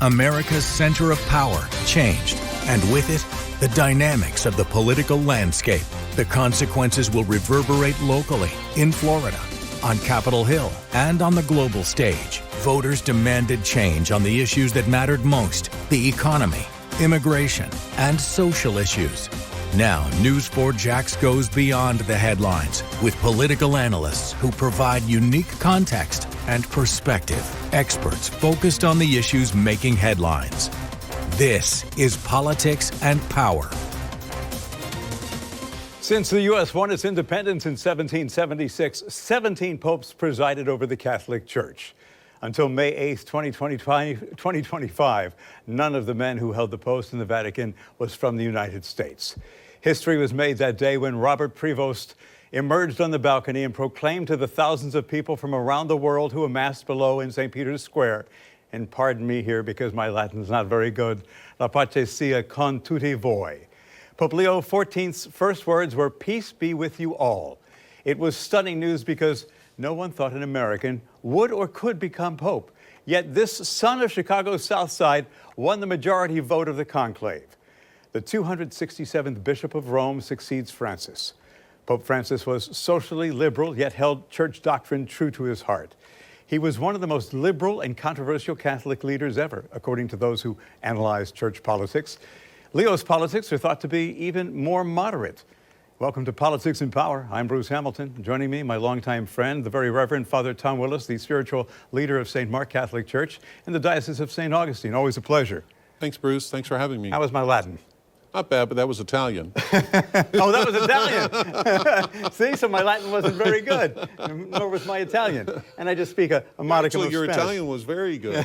America's center of power changed, and with it, the dynamics of the political landscape. The consequences will reverberate locally, in Florida, on Capitol Hill, and on the global stage. Voters demanded change on the issues that mattered most: the economy, immigration, and social issues. Now, News4JAX goes beyond the headlines with political analysts who provide unique context and perspective. Experts focused on the issues making headlines. This is Politics and Power. Since the U.S. won its independence in 1776, 17 popes presided over the Catholic Church. Until May 8th, 2025, none of the men who held the post in the Vatican was from the United States. History was made that day when Robert Prevost emerged on the balcony and proclaimed to the thousands of people from around the world who amassed below in St. Peter's Square, and pardon me here because my Latin is not very good, La pace sia con tutti voi. Pope Leo XIV's first words were, "Peace be with you all." It was stunning news because no one thought an American would or could become pope. Yet this son of Chicago's South Side won the majority vote of the conclave. The 267th Bishop of Rome succeeds Francis. Pope Francis was socially liberal, yet held church doctrine true to his heart. He was one of the most liberal and controversial Catholic leaders ever, according to those who analyze church politics. Leo's politics are thought to be even more moderate. Welcome to Politics and Power. I'm Bruce Hamilton. Joining me, my longtime friend, the very Reverend Father Tom Willis, the spiritual leader of St. Mark Catholic Church in the Diocese of St. Augustine. Always a pleasure. Thanks, Bruce. Thanks for having me. How was my Latin? Not bad, but that was Italian. Oh, that was Italian. See, so my Latin wasn't very good, nor was my Italian. And I just speak a modicum of your Spanish. Italian was very good.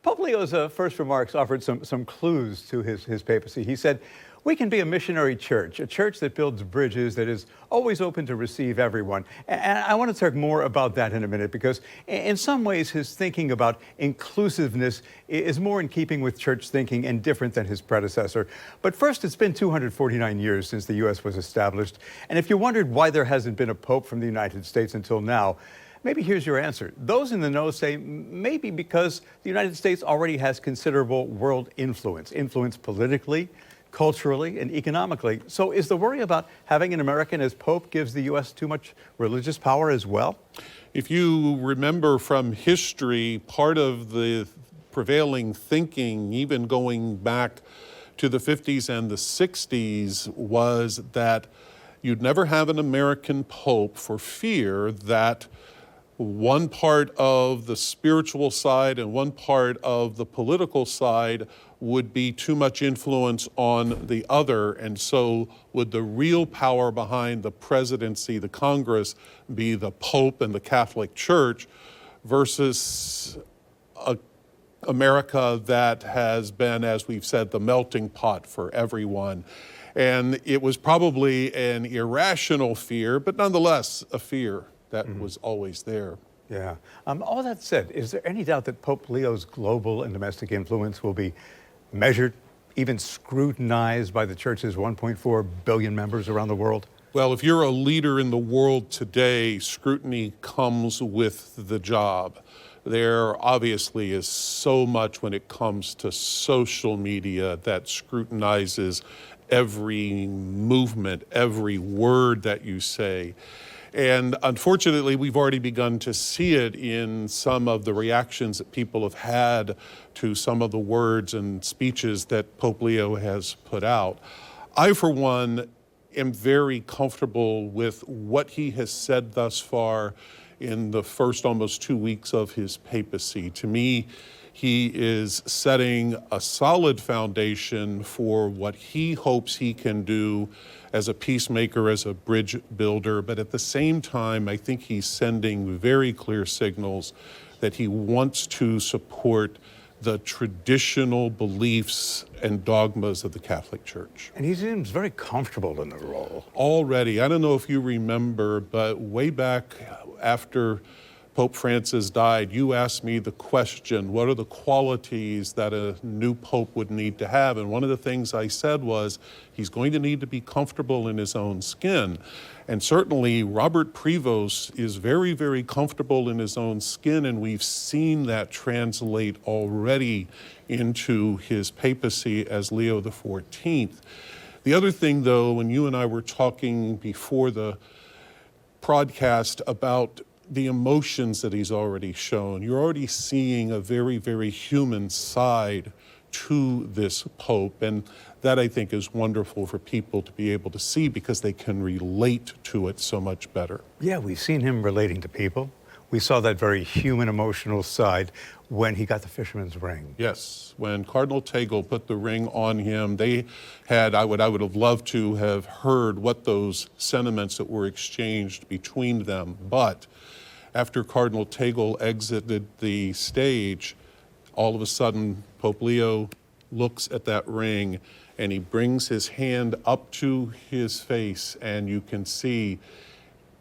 Pope Leo's first remarks offered some clues to his papacy. He said, "We can be a missionary church, a church that builds bridges, that is always open to receive everyone." And I want to talk more about that in a minute, because in some ways his thinking about inclusiveness is more in keeping with church thinking and different than his predecessor. But first, it's been 249 years since the U.S. was established. And if you wondered why there hasn't been a pope from the United States until now, maybe here's your answer. Those in the know say maybe because the United States already has considerable world influence politically, culturally, and economically. So is the worry about having an American as Pope gives the U.S. too much religious power as well? If you remember from history, part of the prevailing thinking, even going back to the 50s and the 60s, was that you'd never have an American Pope for fear that one part of the spiritual side and one part of the political side would be too much influence on the other, and so would the real power behind the presidency, the Congress, be the Pope and the Catholic Church, versus America that has been, as we've said, the melting pot for everyone. And it was probably an irrational fear, but nonetheless a fear that was always there. Yeah. All that said, is there any doubt that Pope Leo's global and domestic influence will be measured, even scrutinized by the Church's 1.4 billion members around the world? Well, if you're a leader in the world today, scrutiny comes with the job. There obviously is so much when it comes to social media that scrutinizes every movement, every word that you say. And unfortunately, we've already begun to see it in some of the reactions that people have had to some of the words and speeches that Pope Leo has put out. I, for one, am very comfortable with what he has said thus far in the first almost 2 weeks of his papacy. To me, he is setting a solid foundation for what he hopes he can do as a peacemaker, as a bridge builder. But at the same time, I think he's sending very clear signals that he wants to support the traditional beliefs and dogmas of the Catholic Church. And he seems very comfortable in the role. Already, I don't know if you remember, but way back after Pope Francis died, you asked me the question, what are the qualities that a new pope would need to have? And one of the things I said was, he's going to need to be comfortable in his own skin. And certainly Robert Prevost is very, very comfortable in his own skin, and we've seen that translate already into his papacy as Leo XIV. The other thing, though, when you and I were talking before the broadcast about the emotions that he's already shown, you're already seeing a very, very human side to this Pope. And that, I think, is wonderful for people to be able to see because they can relate to it so much better. Yeah, we've seen him relating to people. We saw that very human, emotional side when he got the fisherman's ring. Yes, when Cardinal Tagle put the ring on him, they had, I would have loved to have heard what those sentiments that were exchanged between them. But after Cardinal Tagle exited the stage, all of a sudden, Pope Leo looks at that ring and he brings his hand up to his face, and you can see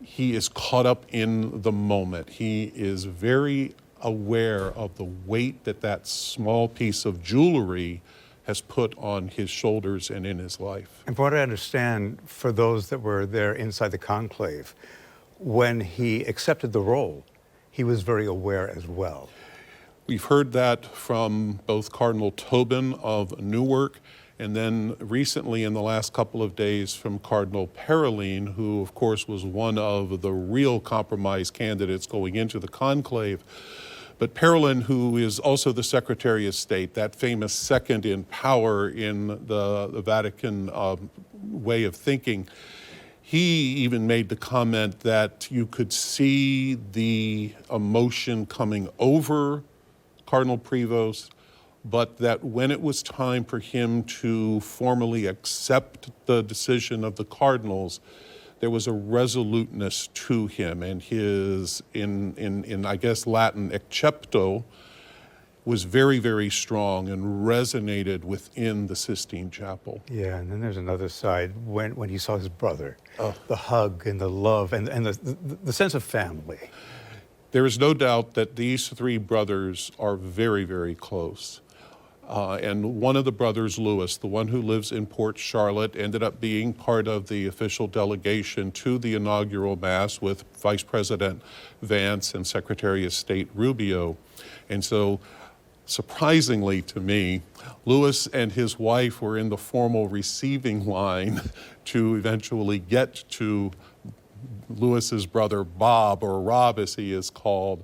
he is caught up in the moment. He is very aware of the weight that that small piece of jewelry has put on his shoulders and in his life. And from what I understand, for those that were there inside the conclave, when he accepted the role, he was very aware as well. We've heard that from both Cardinal Tobin of Newark, and then recently in the last couple of days from Cardinal Parolin, who of course was one of the real compromise candidates going into the conclave. But Parolin, who is also the Secretary of State, that famous second in power in the Vatican way of thinking, he even made the comment that you could see the emotion coming over Cardinal Prevost, but that when it was time for him to formally accept the decision of the cardinals, there was a resoluteness to him, and his, in I guess Latin, accepto, was very, very strong and resonated within the Sistine Chapel. Yeah, and then there's another side when he saw his brother, the hug and the love and the sense of family. There is no doubt that these three brothers are very, very close. And one of the brothers, Louis, the one who lives in Port Charlotte, ended up being part of the official delegation to the inaugural Mass with Vice President Vance and Secretary of State Rubio. And so, surprisingly to me, Louis and his wife were in the formal receiving line to eventually get to Louis's brother Bob, or Rob as he is called,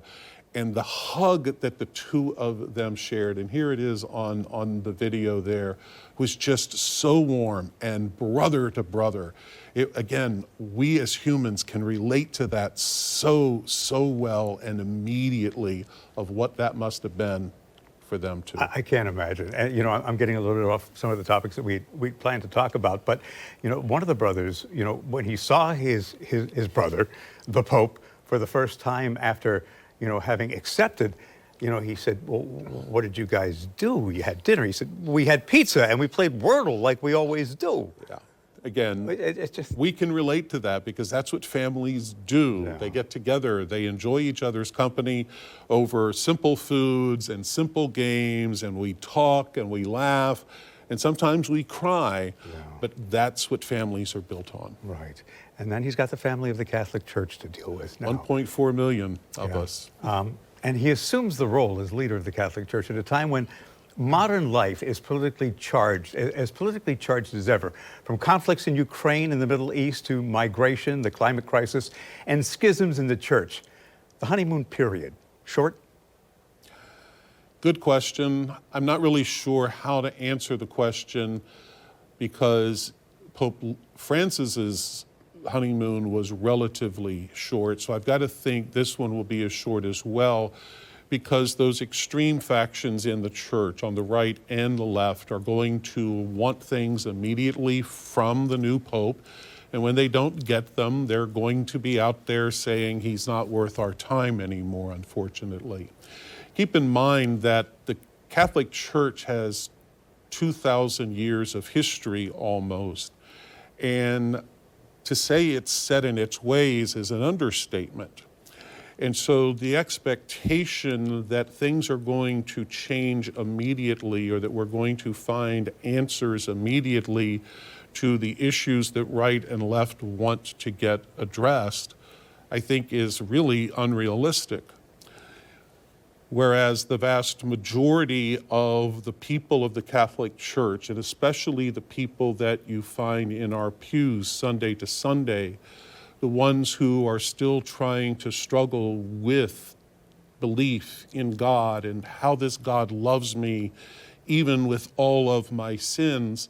and the hug that the two of them shared, and here it is on the video there, was just so warm and brother to brother. Again, we as humans can relate to that so well and immediately of what that must have been for them too. I can't imagine. And, you know, I'm getting a little bit off some of the topics that we plan to talk about, but, you know, one of the brothers, you know, when he saw his brother, the Pope, for the first time after, you know, having accepted, you know, he said, well, what did you guys do? You had dinner. He said, we had pizza and we played Wordle like we always do. Yeah. Again, it's just, we can relate to that because that's what families do. Yeah. They get together, they enjoy each other's company over simple foods and simple games, and we talk and we laugh, and sometimes we cry, but that's what families are built on. right. And then he's got the family of the Catholic Church to deal with now. 1.4 million of us. And he assumes the role as leader of the Catholic Church at a time when modern life is politically charged as ever, from conflicts in Ukraine and the Middle East to migration, the climate crisis, and schisms in the church. The honeymoon period, short? Good question. I'm not really sure how to answer the question because Pope Francis's honeymoon was relatively short, so I've got to think this one will be as short as well, because those extreme factions in the church on the right and the left are going to want things immediately from the new pope, and when they don't get them, they're going to be out there saying he's not worth our time anymore, unfortunately. Keep in mind that the Catholic Church has 2,000 years of history almost, and to say it's set in its ways is an understatement. And so the expectation that things are going to change immediately, or that we're going to find answers immediately to the issues that right and left want to get addressed, I think is really unrealistic. Whereas the vast majority of the people of the Catholic Church, and especially the people that you find in our pews Sunday to Sunday, the ones who are still trying to struggle with belief in God and how this God loves me, even with all of my sins,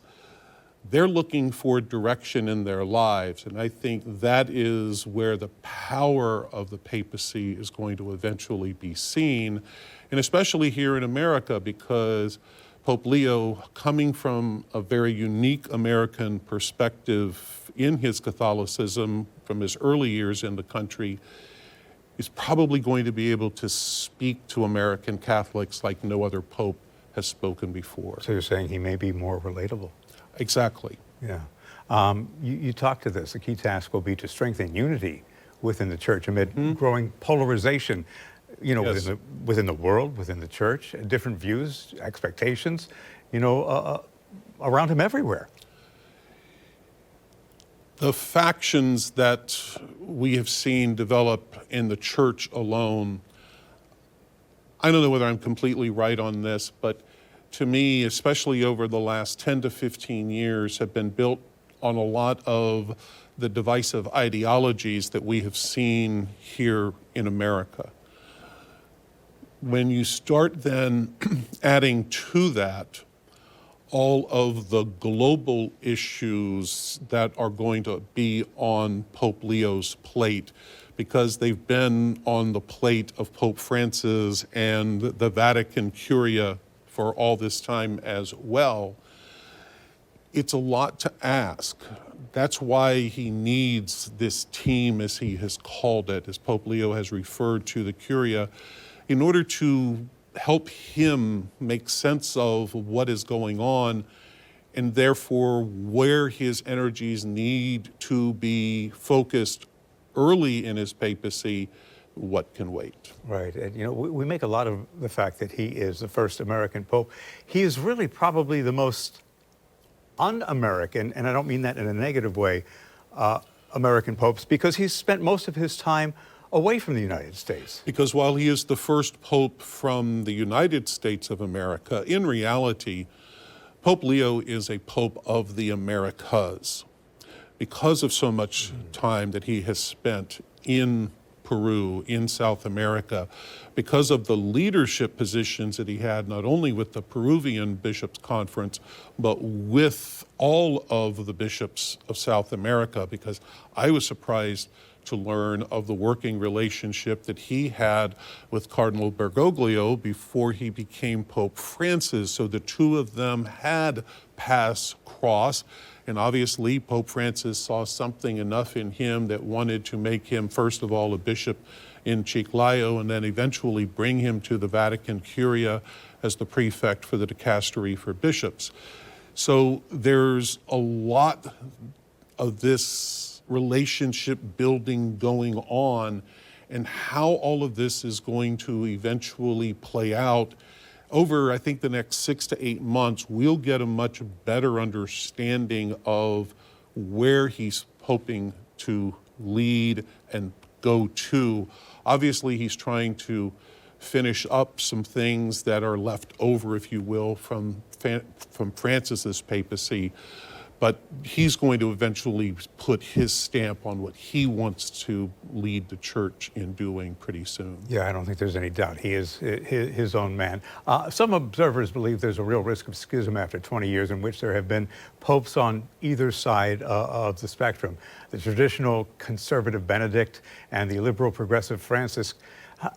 they're looking for direction in their lives. And I think that is where the power of the papacy is going to eventually be seen, and especially here in America, because Pope Leo, coming from a very unique American perspective in his Catholicism from his early years in the country, is probably going to be able to speak to American Catholics like no other pope has spoken before. So you're saying he may be more relatable? Exactly. Yeah. You talked to this. The key task will be to strengthen unity within the church amid growing polarization, Yes. within the world, within the church, different views, expectations, around him everywhere. The factions that we have seen develop in the church alone, I don't know whether I'm completely right on this, but to me, especially over the last 10 to 15 years, have been built on a lot of the divisive ideologies that we have seen here in America. When you start then adding to that all of the global issues that are going to be on Pope Leo's plate, because they've been on the plate of Pope Francis and the Vatican Curia for all this time as well, it's a lot to ask. That's why he needs this team, as he has called it, as Pope Leo has referred to the Curia, in order to help him make sense of what is going on, and therefore where his energies need to be focused early in his papacy, what can wait. Right. And, we make a lot of the fact that he is the first American pope. He is really probably the most un-American, and I don't mean that in a negative way, American popes, because he's spent most of his time away from the United States. Because while he is the first pope from the United States of America, in reality, Pope Leo is a pope of the Americas, because of so much time that he has spent in Peru, in South America, because of the leadership positions that he had, not only with the Peruvian Bishops' Conference, but with all of the bishops of South America, because I was surprised to learn of the working relationship that he had with Cardinal Bergoglio before he became Pope Francis. So the two of them had paths cross. And obviously, Pope Francis saw something enough in him that wanted to make him, first of all, a bishop in Chiclayo, and then eventually bring him to the Vatican Curia as the prefect for the dicastery for bishops. So there's a lot of this relationship building going on, and how all of this is going to eventually play out over, I think, the next 6 to 8 months, we'll get a much better understanding of where he's hoping to lead and go to. Obviously, he's trying to finish up some things that are left over, if you will, from Francis's papacy, but he's going to eventually put his stamp on what he wants to lead the church in doing pretty soon. Yeah, I don't think there's any doubt. He is his own man. Some observers believe there's a real risk of schism after 20 years in which there have been popes on either side of the spectrum. The traditional conservative Benedict and the liberal progressive Francis.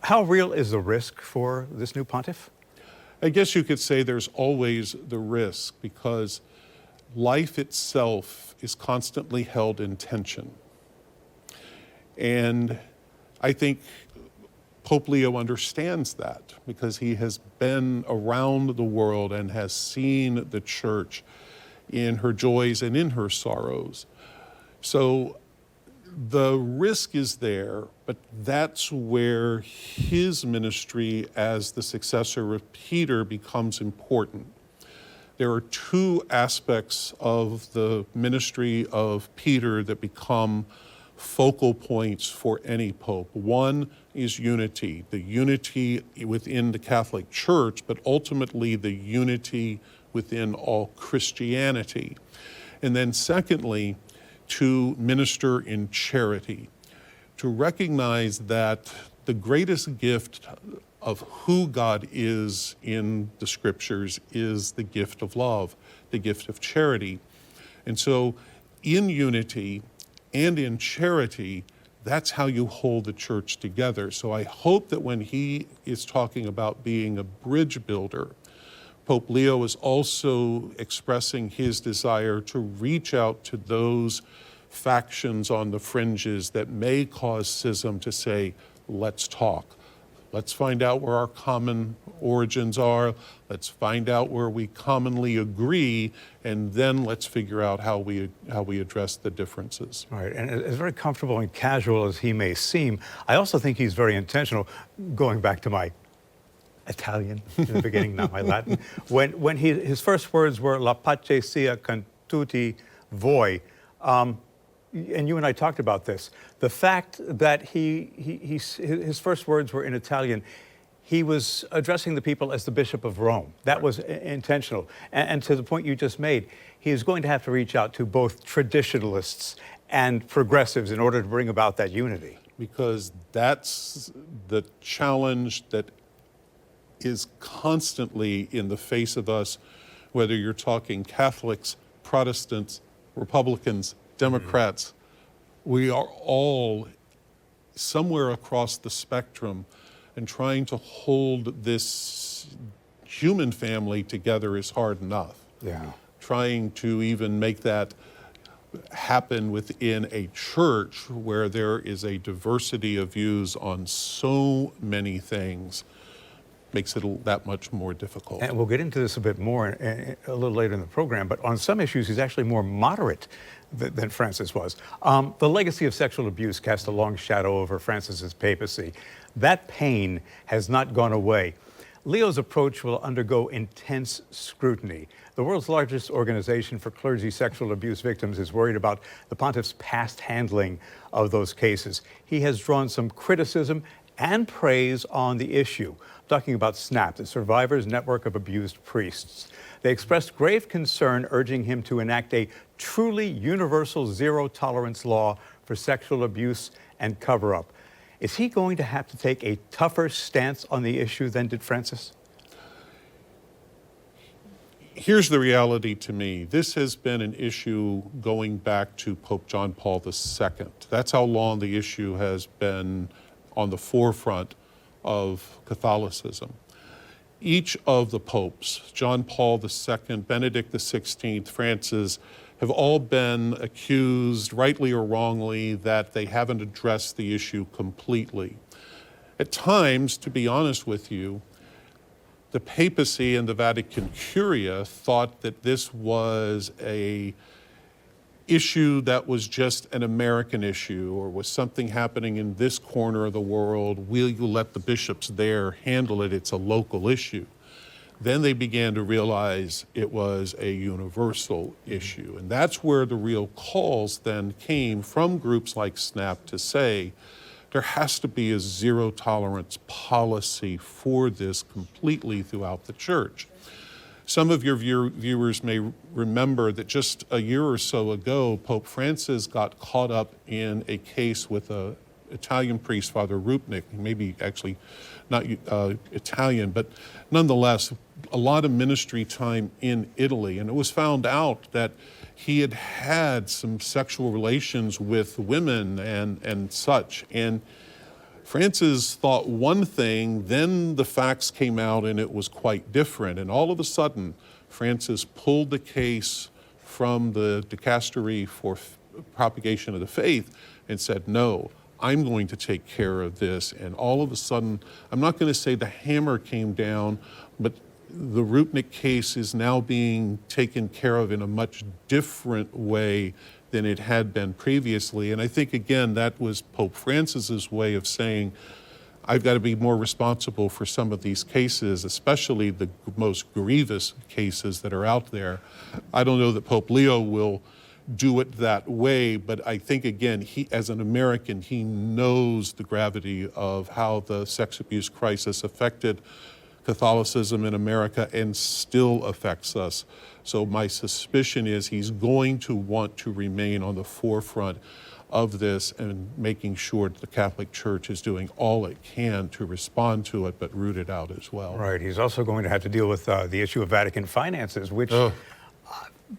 How real is the risk for this new pontiff? I guess you could say there's always the risk, because life itself is constantly held in tension. And I think Pope Leo understands that, because he has been around the world and has seen the church in her joys and in her sorrows. So The risk is there, but that's where his ministry as the successor of Peter becomes important. There are two aspects of the ministry of Peter that become focal points for any pope. One is unity, the unity within the Catholic Church, but ultimately the unity within all Christianity. And then secondly, to minister in charity, to recognize that the greatest gift of who God is in the scriptures is the gift of love, the gift of charity. And so in unity and in charity, that's how you hold the church together. So I hope that when he is talking about being a bridge builder, Pope Leo is also expressing his desire to reach out to those factions on the fringes that may cause schism to say, let's talk. Let's find out where our common origins are. Let's find out where we commonly agree, and then let's figure out how we address the differences. Right, and as very comfortable and casual as he may seem, I also think he's very intentional, going back to my Italian in the beginning, not my Latin. When his first words were "La pace sia con tutti voi," and you and I talked about this. The fact that his first words were in Italian, he was addressing the people as the Bishop of Rome. That was intentional. And to the point you just made, he is going to have to reach out to both traditionalists and progressives in order to bring about that unity. Because that's the challenge that is constantly in the face of us, whether you're talking Catholics, Protestants, Republicans, Democrats. We are all somewhere across the spectrum, and trying to hold this human family together is hard enough. Yeah. Trying to even make that happen within a church where there is a diversity of views on so many things makes it that much more difficult. And we'll get into this a bit more a little later in the program, but on some issues, he's actually more moderate than Francis was. The legacy of sexual abuse cast a long shadow over Francis's papacy. That pain has not gone away. Leo's approach will undergo intense scrutiny. The world's largest organization for clergy sexual abuse victims is worried about the pontiff's past handling of those cases. He has drawn some criticism and praise on the issue. I'm talking about SNAP, the Survivors Network of Abused Priests. They expressed grave concern, urging him to enact a truly universal zero-tolerance law for sexual abuse and cover-up. Is he going to have to take a tougher stance on the issue than did Francis? Here's the reality to me. This has been an issue going back to Pope John Paul II. That's how long the issue has been on the forefront of Catholicism. Each of the popes, John Paul II, Benedict XVI, Francis, have all been accused, rightly or wrongly, that they haven't addressed the issue completely. At times, to be honest with you, the papacy and the Vatican Curia thought that this was a issue that was just an American issue, or was something happening in this corner of the world. Will you let the bishops there handle it? It's a local issue. Then they began to realize it was a universal issue. And that's where the real calls then came from groups like SNAP to say, there has to be a zero tolerance policy for this completely throughout the church. Some of your viewers may remember that just a year or so ago, Pope Francis got caught up in a case with an Italian priest, Father Rupnik, maybe actually not Italian, but nonetheless, a lot of ministry time in Italy. And it was found out that he had had some sexual relations with women and such. And Francis thought one thing, then the facts came out and it was quite different. And all of a sudden, Francis pulled the case from the dicastery for propagation of the faith and said, no, I'm going to take care of this. And all of a sudden, I'm not going to say the hammer came down, but the Rupnik case is now being taken care of in a much different way than it had been previously. And I think, again, that was Pope Francis's way of saying, I've got to be more responsible for some of these cases, especially the most grievous cases that are out there. I don't know that Pope Leo will do it that way, but I think, again, he, as an American, he knows the gravity of how the sex abuse crisis affected Catholicism in America and still affects us. So my suspicion is he's going to want to remain on the forefront of this and making sure that the Catholic Church is doing all it can to respond to it, but root it out as well. Right. He's also going to have to deal with the issue of Vatican finances, which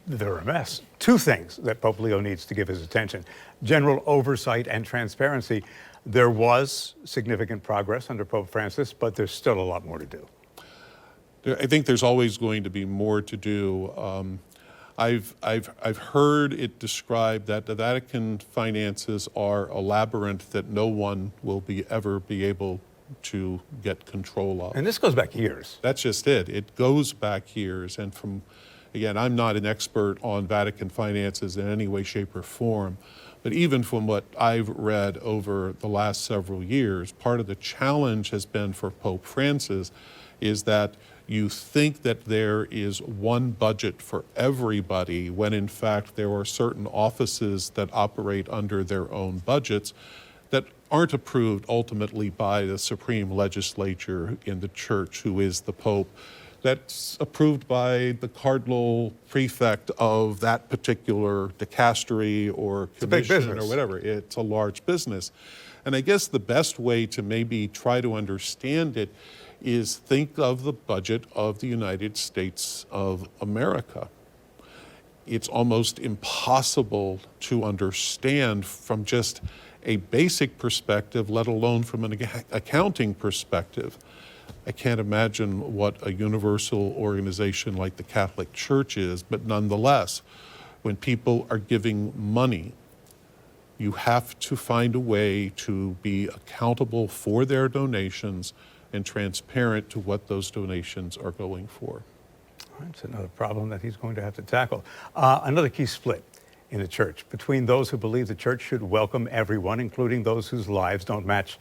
they're a mess. Two things that Pope Leo needs to give his attention: general oversight and transparency. There was significant progress under Pope Francis, but there's still a lot more to do. I think there's always going to be more to do. I've heard it described that the Vatican finances are a labyrinth that no one will ever be able to get control of. And this goes back years. That's just it. It goes back years. And again, I'm not an expert on Vatican finances in any way, shape, or form, but even from what I've read over the last several years, part of the challenge has been for Pope Francis is that you think that there is one budget for everybody when in fact there are certain offices that operate under their own budgets that aren't approved ultimately by the supreme legislature in the church, who is the Pope. That's approved by the cardinal prefect of that particular dicastery or commission or whatever. It's a large business. And I guess the best way to maybe try to understand it is think of the budget of the United States of America. It's almost impossible to understand from just a basic perspective, let alone from an accounting perspective. I can't imagine what a universal organization like the Catholic Church is, but nonetheless, when people are giving money, you have to find a way to be accountable for their donations and transparent to what those donations are going for. That's another problem that he's going to have to tackle. Another key split in the church between those who believe the church should welcome everyone, including those whose lives don't match,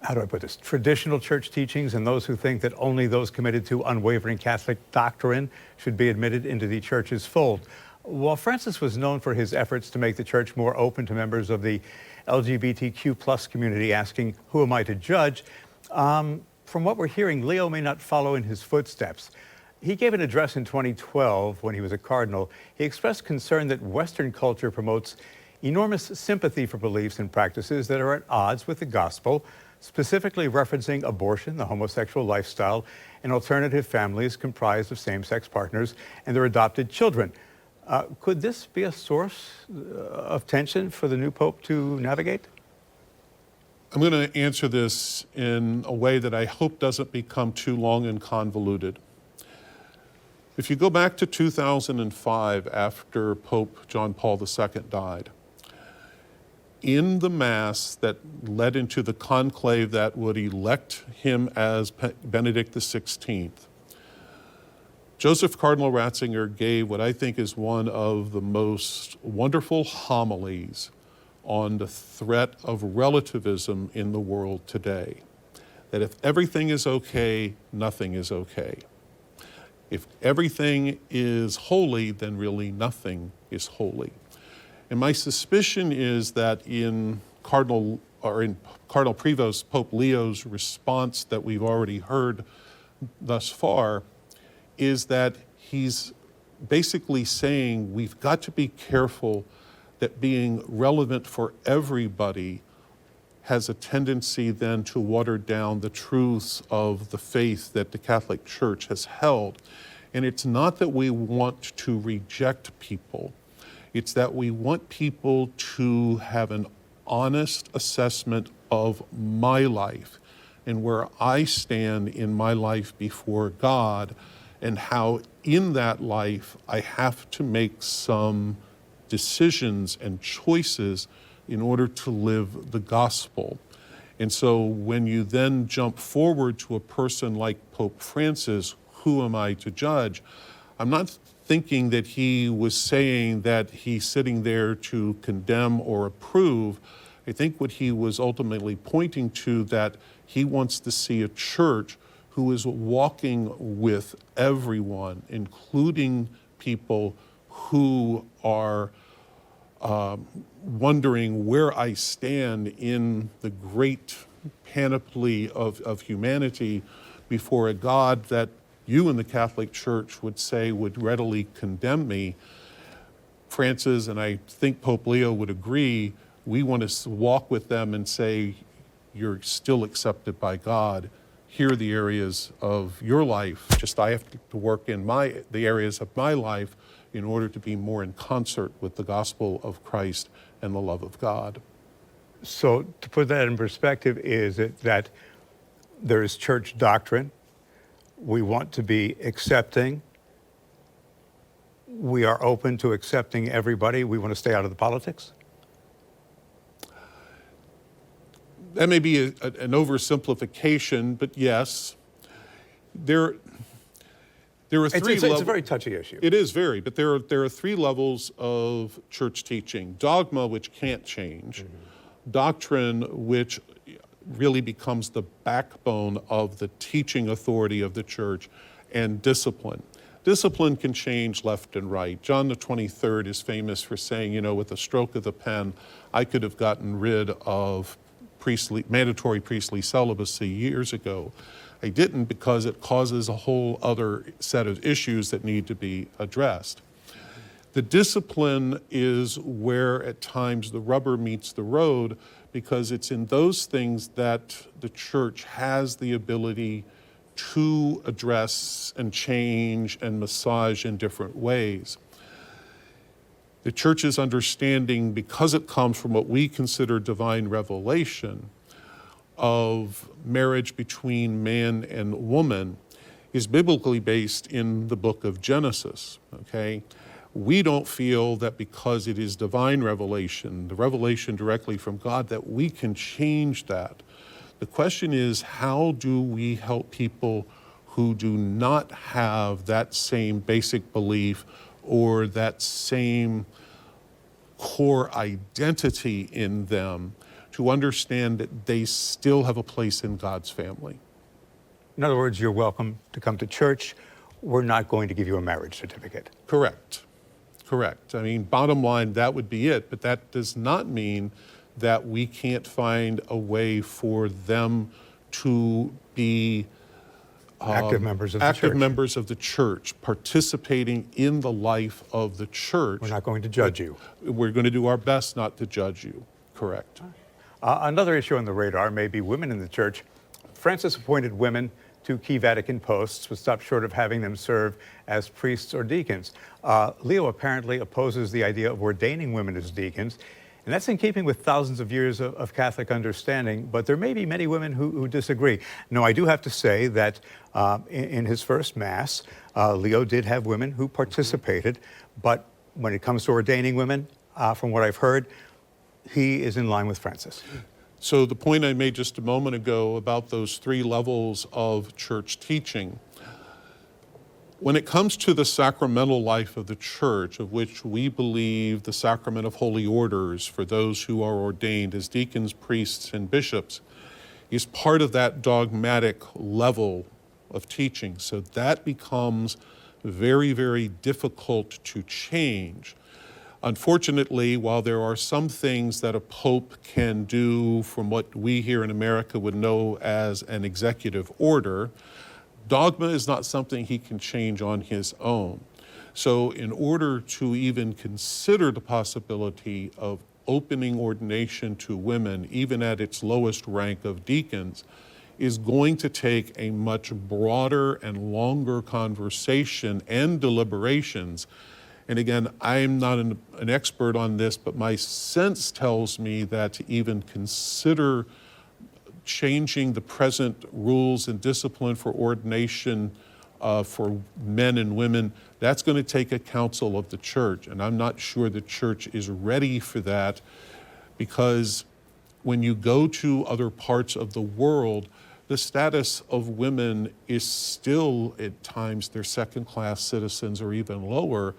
how do I put this, traditional church teachings, and those who think that only those committed to unwavering Catholic doctrine should be admitted into the church's fold. While Francis was known for his efforts to make the church more open to members of the LGBTQ plus community asking, "Who am I to judge?" From what we're hearing, Leo may not follow in his footsteps. He gave an address in 2012 when he was a cardinal. He expressed concern that Western culture promotes enormous sympathy for beliefs and practices that are at odds with the gospel, specifically referencing abortion, the homosexual lifestyle, and alternative families comprised of same-sex partners and their adopted children. Could this be a source of tension for the new pope to navigate? I'm going to answer this in a way that I hope doesn't become too long and convoluted. If you go back to 2005, after Pope John Paul II died, in the Mass that led into the conclave that would elect him as Benedict XVI, Joseph Cardinal Ratzinger gave what I think is one of the most wonderful homilies on the threat of relativism in the world today. That if everything is okay, nothing is okay. If everything is holy, then really nothing is holy. And my suspicion is that in Cardinal Prevost, Pope Leo's response that we've already heard thus far is that he's basically saying we've got to be careful that being relevant for everybody has a tendency then to water down the truths of the faith that the Catholic Church has held. And it's not that we want to reject people. It's that we want people to have an honest assessment of my life and where I stand in my life before God, and how in that life I have to make some decisions and choices in order to live the gospel. And so when you then jump forward to a person like Pope Francis, who am I to judge? I'm not thinking that he was saying that he's sitting there to condemn or approve. I think what he was ultimately pointing to, that he wants to see a church who is walking with everyone, including people who are wondering where I stand in the great panoply of humanity before a God that you in the Catholic Church would say would readily condemn me. Francis, and I think Pope Leo would agree, we want to walk with them and say, you're still accepted by God. Here are the areas of your life. Just I have to work in the areas of my life in order to be more in concert with the gospel of Christ and the love of God. So to put that in perspective, is it that there is church doctrine, we want to be accepting, we are open to accepting everybody, we want to stay out of the politics? That may be an oversimplification, but yes, there are three levels. It's a very touchy issue. It is very, but there are three levels of church teaching. Dogma, which can't change. Mm-hmm. Doctrine, which really becomes the backbone of the teaching authority of the church, and discipline. Discipline can change left and right. John the 23rd is famous for saying, with a stroke of the pen, I could have gotten rid of mandatory priestly celibacy years ago. I didn't, because it causes a whole other set of issues that need to be addressed. The discipline is where at times the rubber meets the road, because it's in those things that the church has the ability to address and change and massage in different ways. The church's understanding, because it comes from what we consider divine revelation of marriage between man and woman, is biblically based in the book of Genesis, okay? We don't feel that because it is divine revelation, the revelation directly from God, that we can change that. The question is, how do we help people who do not have that same basic belief or that same core identity in them to understand that they still have a place in God's family? In other words, you're welcome to come to church. We're not going to give you a marriage certificate. Correct. I mean, bottom line, that would be it, but that does not mean that we can't find a way for them to be active members of the church, participating in the life of the church. We're not going to judge you. We're going to do our best not to judge you. Correct. Another issue on the radar may be women in the church. Francis appointed women to key Vatican posts, but stopped short of having them serve as priests or deacons. Leo apparently opposes the idea of ordaining women as deacons, and that's in keeping with thousands of years of Catholic understanding, but there may be many women who disagree. Now, I do have to say that in his first Mass, Leo did have women who participated, but when it comes to ordaining women, from what I've heard, he is in line with Francis. So the point I made just a moment ago about those three levels of church teaching, when it comes to the sacramental life of the church, of which we believe the sacrament of holy orders for those who are ordained as deacons, priests, and bishops, is part of that dogmatic level of teaching. So that becomes very, very difficult to change. Unfortunately, while there are some things that a pope can do from what we here in America would know as an executive order, dogma is not something he can change on his own. So in order to even consider the possibility of opening ordination to women, even at its lowest rank of deacons, is going to take a much broader and longer conversation and deliberations. And again, I'm not an expert on this, but my sense tells me that to even consider changing the present rules and discipline for ordination for men and women, that's going to take a council of the church. And I'm not sure the church is ready for that, because when you go to other parts of the world, the status of women is still, at times, they're second-class citizens or even lower,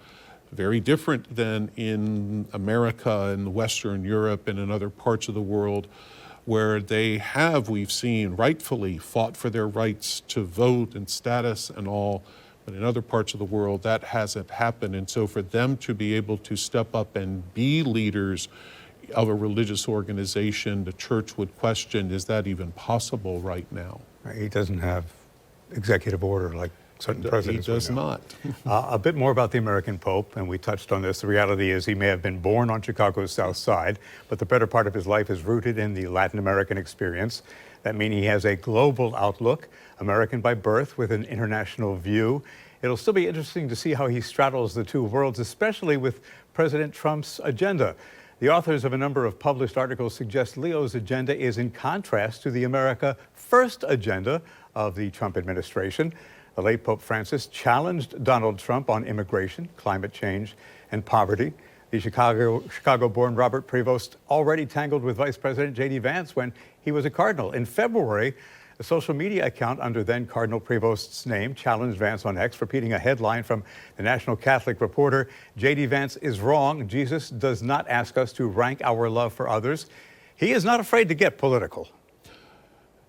very different than in America and Western Europe and in other parts of the world, where they have, we've seen, rightfully fought for their rights to vote and status and all, but in other parts of the world that hasn't happened. And so for them to be able to step up and be leaders of a religious organization, the church would question, is that even possible right now? He doesn't have executive order like certain presidents. He does not. A bit more about the American Pope, and we touched on this. The reality is he may have been born on Chicago's South Side, but the better part of his life is rooted in the Latin American experience. That means he has a global outlook, American by birth with an international view. It'll still be interesting to see how he straddles the two worlds, especially with President Trump's agenda. The authors of a number of published articles suggest Leo's agenda is in contrast to the America First agenda of the Trump administration. The late Pope Francis challenged Donald Trump on immigration, climate change, and poverty. The Chicago-born Robert Prevost already tangled with Vice President J.D. Vance when he was a cardinal. In February, a social media account under then Cardinal Prevost's name challenged Vance on X, repeating a headline from the National Catholic Reporter, J.D. Vance is wrong. Jesus does not ask us to rank our love for others. He is not afraid to get political.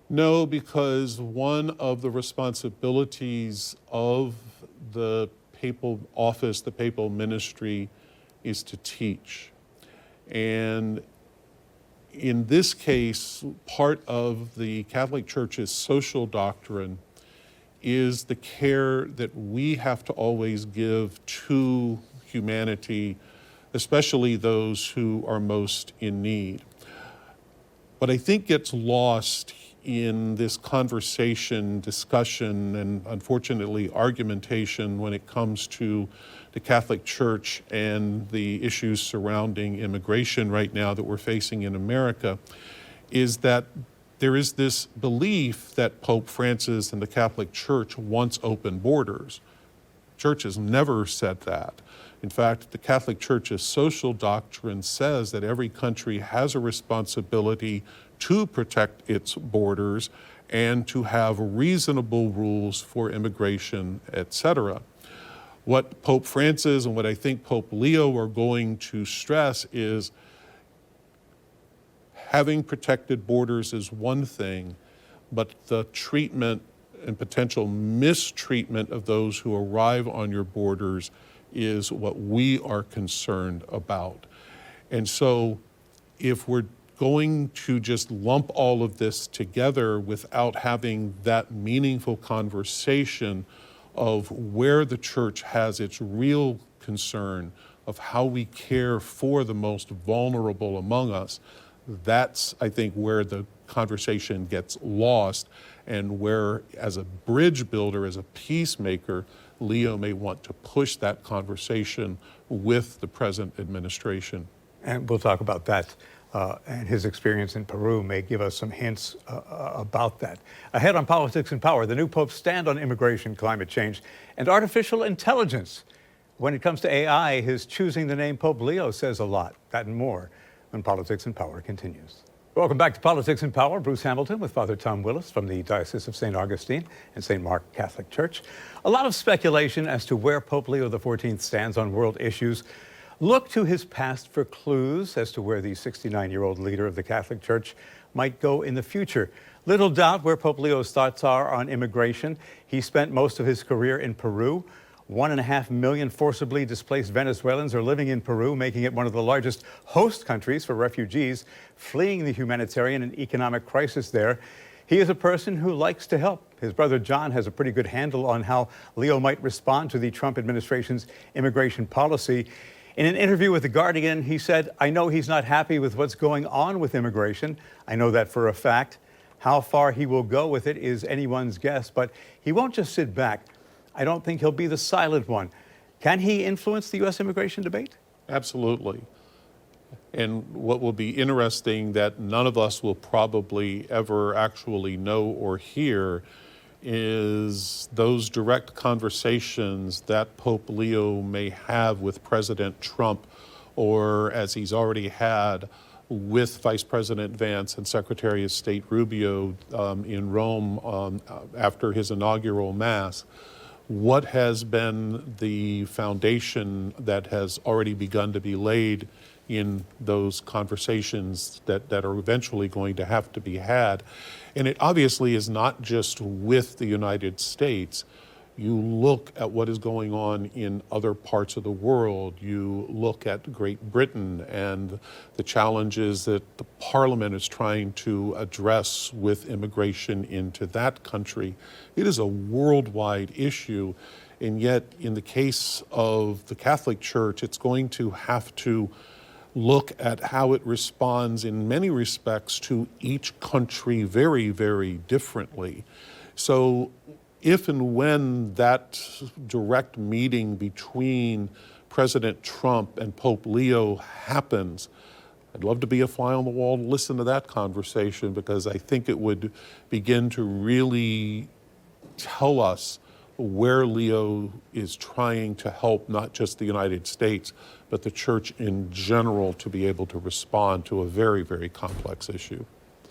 No, because one of the responsibilities of the papal office, the papal ministry, is to teach. And in this case, part of the Catholic Church's social doctrine is the care that we have to always give to humanity, especially those who are most in need. What I think gets lost in this conversation, discussion, and unfortunately argumentation when it comes to the Catholic Church and the issues surrounding immigration right now that we're facing in America is that there is this belief that Pope Francis and the Catholic Church wants open borders. Church has never said that. In fact, the Catholic Church's social doctrine says that every country has a responsibility to protect its borders and to have reasonable rules for immigration, etc. What Pope Francis and what I think Pope Leo are going to stress is having protected borders is one thing, but the treatment and potential mistreatment of those who arrive on your borders is what we are concerned about. And so if we're going to just lump all of this together without having that meaningful conversation of where the church has its real concern of how we care for the most vulnerable among us, that's, I think, where the conversation gets lost and where, as a bridge builder, as a peacemaker, Leo may want to push that conversation with the present administration. And we'll talk about that. And his experience in Peru may give us some hints about that. Ahead on Politics and Power, the new Pope's stand on immigration, climate change, and artificial intelligence. When it comes to AI, his choosing the name Pope Leo says a lot. That and more when Politics and Power continues. Welcome back to Politics and Power. Bruce Hamilton with Father Tom Willis from the Diocese of St. Augustine and St. Mark Catholic Church. A lot of speculation as to where Pope Leo XIV stands on world issues. Look to his past for clues as to where the 69-year-old leader of the Catholic Church might go in the future. Little doubt where Pope Leo's thoughts are on immigration. He spent most of his career in Peru. 1.5 million forcibly displaced Venezuelans are living in Peru, making it one of the largest host countries for refugees fleeing the humanitarian and economic crisis there. He is a person who likes to help. His brother John has a pretty good handle on how Leo might respond to the Trump administration's immigration policy. In an interview with The Guardian, he said, I know he's not happy with what's going on with immigration. I know that for a fact. How far he will go with it is anyone's guess, but he won't just sit back. I don't think he'll be the silent one. Can he influence the U.S. immigration debate? Absolutely. And what will be interesting that none of us will probably ever actually know or hear is those direct conversations that Pope Leo may have with President Trump, or as he's already had, with Vice President Vance and Secretary of State Rubio in Rome after his inaugural Mass, what has been the foundation that has already begun to be laid in those conversations that are eventually going to have to be had. And it obviously is not just with the United States. You look at what is going on in other parts of the world. You look at Great Britain and the challenges that the Parliament is trying to address with immigration into that country. It is a worldwide issue, and yet in the case of the Catholic Church, it's going to have to look at how it responds in many respects to each country very, very differently. So if and when that direct meeting between President Trump and Pope Leo happens, I'd love to be a fly on the wall to listen to that conversation, because I think it would begin to really tell us where Leo is trying to help not just the United States, but the church in general to be able to respond to a very, very complex issue.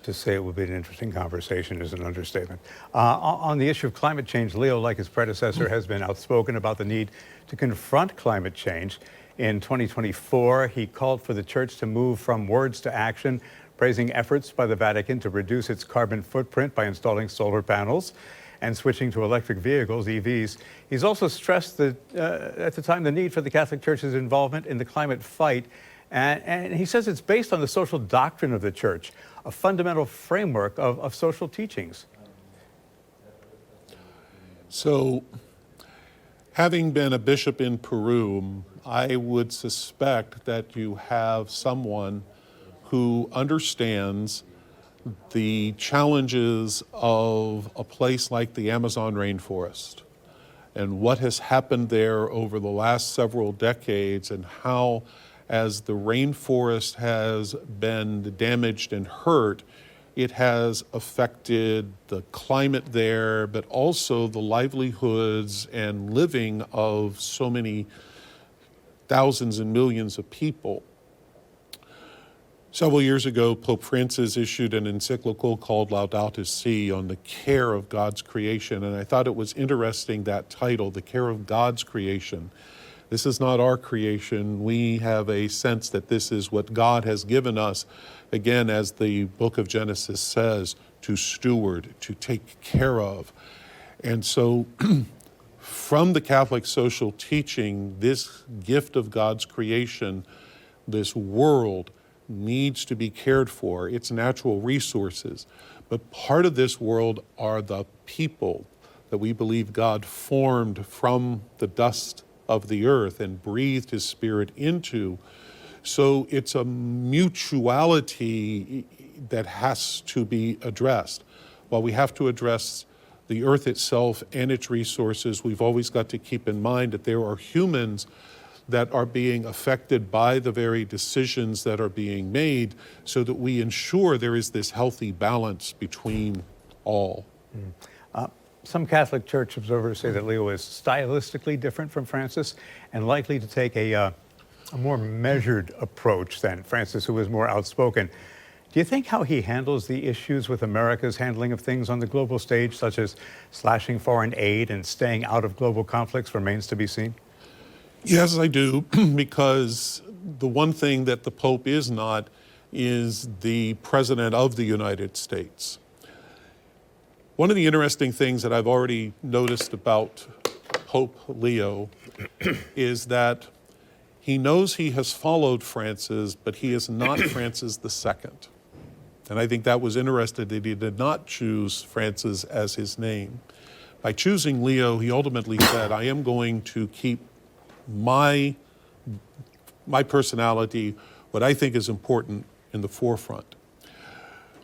To say it would be an interesting conversation is an understatement. On the issue of climate change, Leo, like his predecessor, has been outspoken about the need to confront climate change. In 2024, he called for the church to move from words to action, praising efforts by the Vatican to reduce its carbon footprint by installing solar panels and switching to electric vehicles, EVs. He's also stressed that at the time the need for the Catholic Church's involvement in the climate fight. And he says it's based on the social doctrine of the church, a fundamental framework of social teachings. So, having been a bishop in Peru, I would suspect that you have someone who understands the challenges of a place like the Amazon rainforest and what has happened there over the last several decades, and how, as the rainforest has been damaged and hurt, it has affected the climate there, but also the livelihoods and living of so many thousands and millions of people. Several years ago, Pope Francis issued an encyclical called Laudato Si on the care of God's creation, and I thought it was interesting, that title, The Care of God's Creation. This is not our creation. We have a sense that this is what God has given us, again, as the book of Genesis says, to steward, to take care of. And so from the Catholic social teaching, this gift of God's creation, this world, needs to be cared for, its natural resources. But part of this world are the people that we believe God formed from the dust of the earth and breathed his spirit into. So it's a mutuality that has to be addressed. While we have to address the earth itself and its resources, we've always got to keep in mind that there are humans that are being affected by the very decisions that are being made, so that we ensure there is this healthy balance between all. Some Catholic Church observers say that Leo is stylistically different from Francis and likely to take a more measured approach than Francis, who was more outspoken. Do you think how he handles the issues with America's handling of things on the global stage, such as slashing foreign aid and staying out of global conflicts, remains to be seen? Yes, I do, because the one thing that the Pope is not is the President of the United States. One of the interesting things that I've already noticed about Pope Leo is that he knows he has followed Francis, but he is not Francis II. And I think that was interesting that he did not choose Francis as his name. By choosing Leo, he ultimately said, I am going to keep my personality, what I think is important, in the forefront.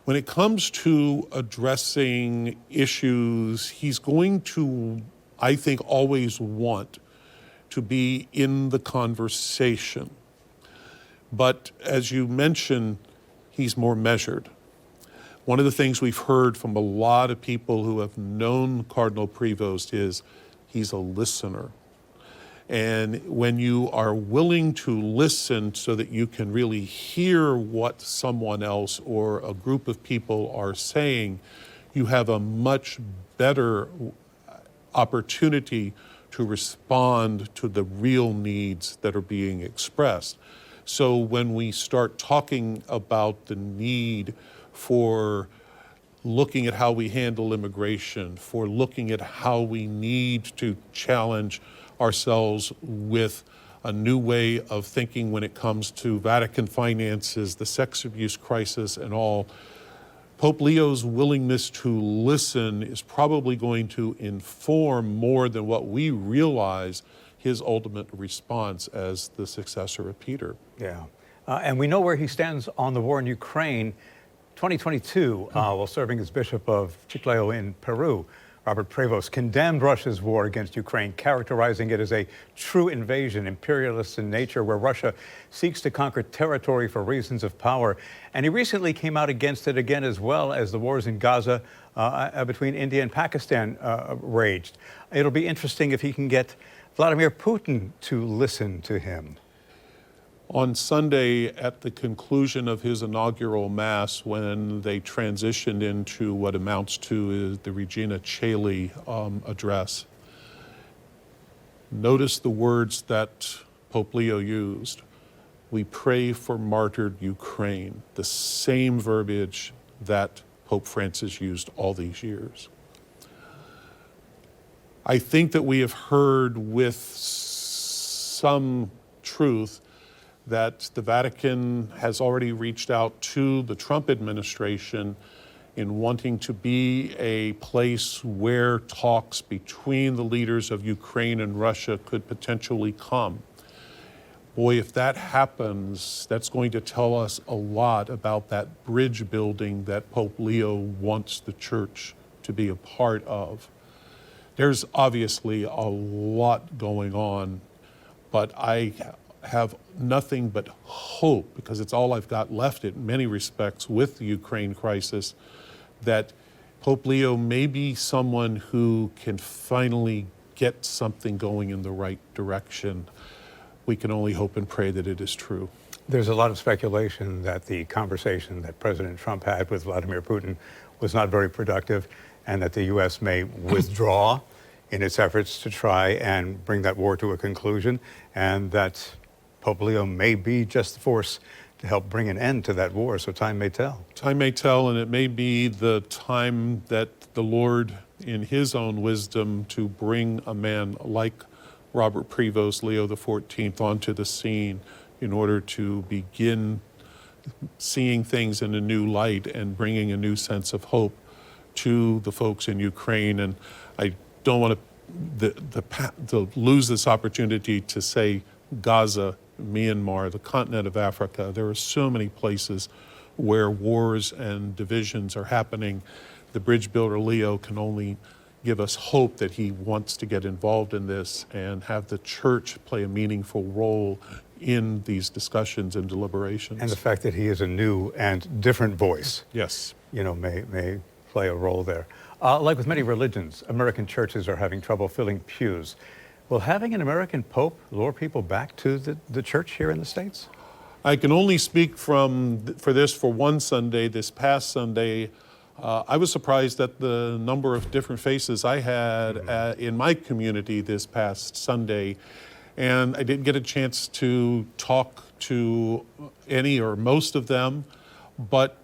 When it comes to addressing issues, he's going to, I think, always want to be in the conversation. But as you mentioned, he's more measured. One of the things we've heard from a lot of people who have known Cardinal Prevost is he's a listener. And when you are willing to listen so that you can really hear what someone else or a group of people are saying, you have a much better opportunity to respond to the real needs that are being expressed. So when we start talking about the need for looking at how we handle immigration, for looking at how we need to challenge ourselves with a new way of thinking when it comes to Vatican finances, the sex abuse crisis and all, Pope Leo's willingness to listen is probably going to inform more than what we realize his ultimate response as the successor of Peter. Yeah. And we know where he stands on the war in Ukraine. 2022, while serving as Bishop of Chiclayo in Peru, Robert Prevost condemned Russia's war against Ukraine, characterizing it as a true invasion, imperialist in nature, where Russia seeks to conquer territory for reasons of power. And he recently came out against it again, as well as the wars in Gaza between India and Pakistan raged. It'll be interesting if he can get Vladimir Putin to listen to him. On Sunday, at the conclusion of his inaugural Mass, when they transitioned into what amounts to the Regina Coeli address, notice the words that Pope Leo used. We pray for martyred Ukraine, the same verbiage that Pope Francis used all these years. I think that we have heard with some truth that the Vatican has already reached out to the Trump administration in wanting to be a place where talks between the leaders of Ukraine and Russia could potentially come. Boy, if that happens, that's going to tell us a lot about that bridge building that Pope Leo wants the church to be a part of. There's obviously a lot going on, but I have nothing but hope, because it's all I've got left in many respects with the Ukraine crisis, that Pope Leo may be someone who can finally get something going in the right direction. We can only hope and pray that it is true. There's a lot of speculation that the conversation that President Trump had with Vladimir Putin was not very productive, and that the U.S. may withdraw in its efforts to try and bring that war to a conclusion, and that Pope Leo may be just the force to help bring an end to that war, so time may tell. Time may tell, and it may be the time that the Lord, in his own wisdom, to bring a man like Robert Prevost, Leo XIV, onto the scene in order to begin seeing things in a new light and bringing a new sense of hope to the folks in Ukraine. And I don't want to lose this opportunity to say Gaza, Myanmar, the continent of Africa. There are so many places where wars and divisions are happening. The bridge builder Leo can only give us hope that he wants to get involved in this and have the church play a meaningful role in these discussions and deliberations. And the fact that he is a new and different voice, yes, may play a role there. Like with many religions, American churches are having trouble filling pews. Will having an American pope lure people back to the church here in the States? I can only speak for one Sunday, this past Sunday. I was surprised at the number of different faces I had in my community this past Sunday. And I didn't get a chance to talk to any or most of them, but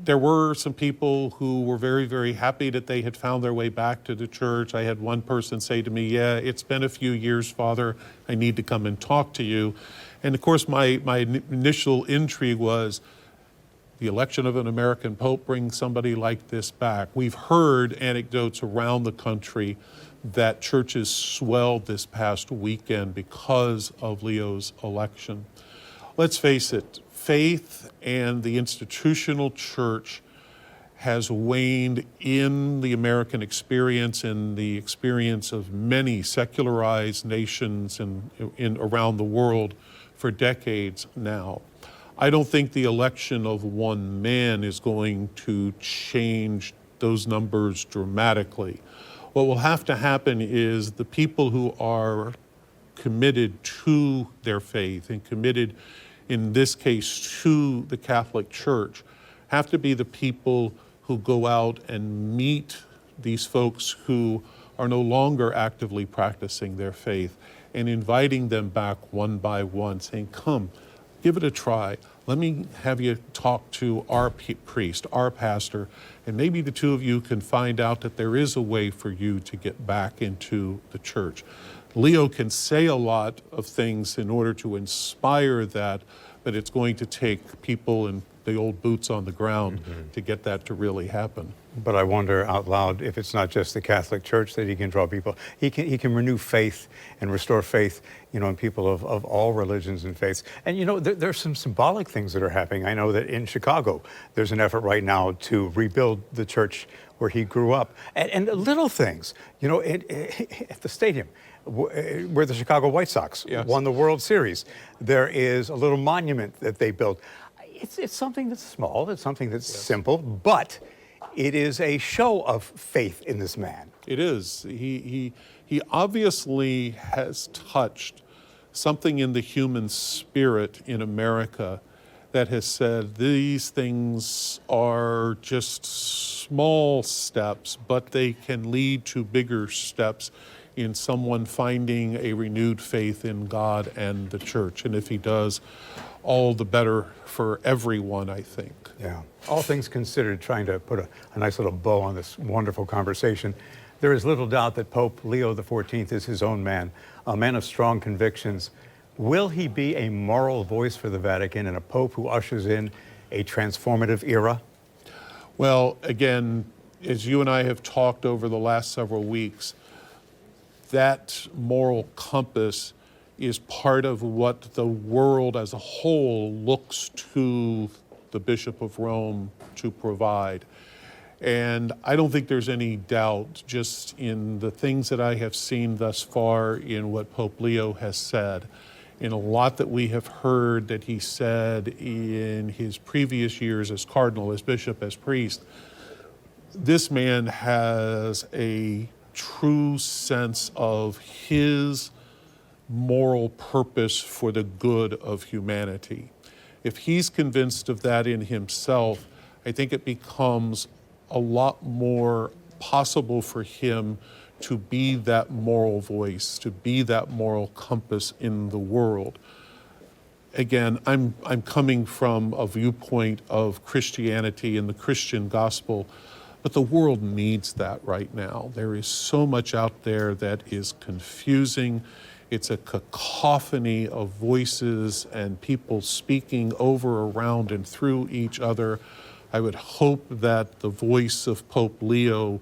there were some people who were very, very happy that they had found their way back to the church. I had one person say to me, yeah, it's been a few years, Father. I need to come and talk to you. And of course, my initial intrigue was the election of an American Pope brings somebody like this back. We've heard anecdotes around the country that churches swelled this past weekend because of Leo's election. Let's face it, faith and the institutional church has waned in the American experience and the experience of many secularized nations in around the world for decades now. I don't think the election of one man is going to change those numbers dramatically. What will have to happen is the people who are committed to their faith and committed, in this case, to the Catholic Church, have to be the people who go out and meet these folks who are no longer actively practicing their faith and inviting them back one by one, saying, come, give it a try. Let me have you talk to our priest, our pastor, and maybe the two of you can find out that there is a way for you to get back into the church. Leo can say a lot of things in order to inspire that, but it's going to take people in the old boots on the ground to get that to really happen. But I wonder out loud if it's not just the Catholic Church that he can draw people. He can renew faith and restore faith, in people of all religions and faiths. And there's some symbolic things that are happening. I know that in Chicago, there's an effort right now to rebuild the church where he grew up. And little things, at the stadium, where the Chicago White Sox won the World Series, there is a little monument that they built. It's something that's small, it's something that's simple, but it is a show of faith in this man. It is. He obviously has touched something in the human spirit in America that has said these things are just small steps, but they can lead to bigger steps in someone finding a renewed faith in God and the church. And if he does, all the better for everyone, I think. Yeah. All things considered, trying to put a nice little bow on this wonderful conversation, there is little doubt that Pope Leo XIV is his own man, a man of strong convictions. Will he be a moral voice for the Vatican and a pope who ushers in a transformative era? Well, again, as you and I have talked over the last several weeks, that moral compass is part of what the world as a whole looks to the Bishop of Rome to provide. And I don't think there's any doubt, just in the things that I have seen thus far in what Pope Leo has said, in a lot that we have heard that he said in his previous years as cardinal, as bishop, as priest, this man has a true sense of his moral purpose for the good of humanity. If he's convinced of that in himself, I think it becomes a lot more possible for him to be that moral voice, to be that moral compass in the world. Again, I'm coming from a viewpoint of Christianity and the Christian gospel, but the world needs that right now. There is so much out there that is confusing. It's a cacophony of voices and people speaking over, around, and through each other. I would hope that the voice of Pope Leo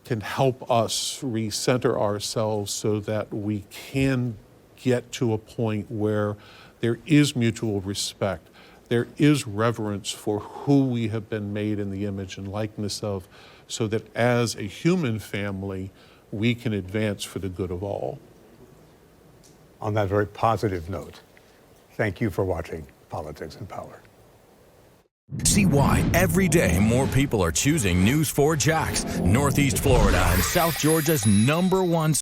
can help us recenter ourselves so that we can get to a point where there is mutual respect, there is reverence for who we have been made in the image and likeness of, so that as a human family, we can advance for the good of all. On that very positive note, thank you for watching Politics and Power. See why every day more people are choosing News4JAX, Northeast Florida and South Georgia's #1